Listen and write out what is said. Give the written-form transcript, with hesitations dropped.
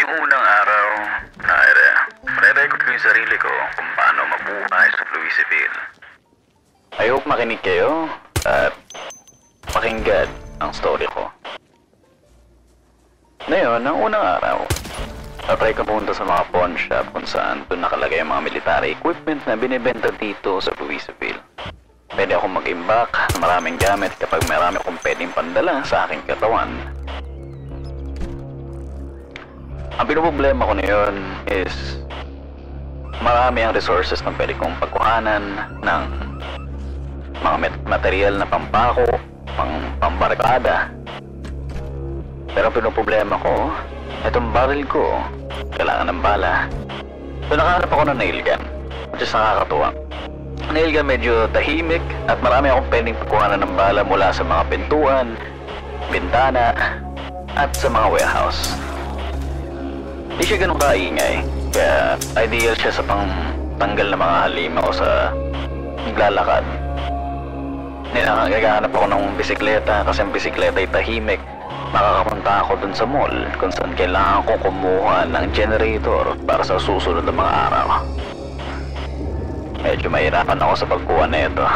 Yung unang araw, re-record ko yung sarili ko kung paano mabuhay sa Louisville. I hope makinig kayo at pakinggan ang story ko. Ngayon, ang unang araw, try ko punta sa mga pawn shop kung saan doon nakalagay ang mga military equipment na binibenta dito sa Louisville. Pwede akong mag-imbak ng maraming gamit kapag marami akong pwedeng pandala sa aking katawan. Ang pinoproblema ko ngayon is marami ang resources na pwede kong pagkuhanan ng mga material na pampako, pambarkada. Pero ang pinoproblema ko, itong barrel ko, kailangan ng bala. So nakahanap ako ng nail gun, which is nakakatuwa. Nail gun medyo tahimik at marami akong pwedeng pagkuhanan ng bala mula sa mga pintuan, bintana, at sa mga warehouse. Hindi siya ganun kaingay, kaya ideal siya sa pangtanggal ng mga halimaw sa naglalakad. Naghahanap ako ng bisikleta kasi ang bisikleta ay tahimik. Makakapunta ako dun sa mall kung saan kailangan ko kumuha ng generator para sa susunod na mga araw. Medyo mahirapan ako sa pagkuha na ito.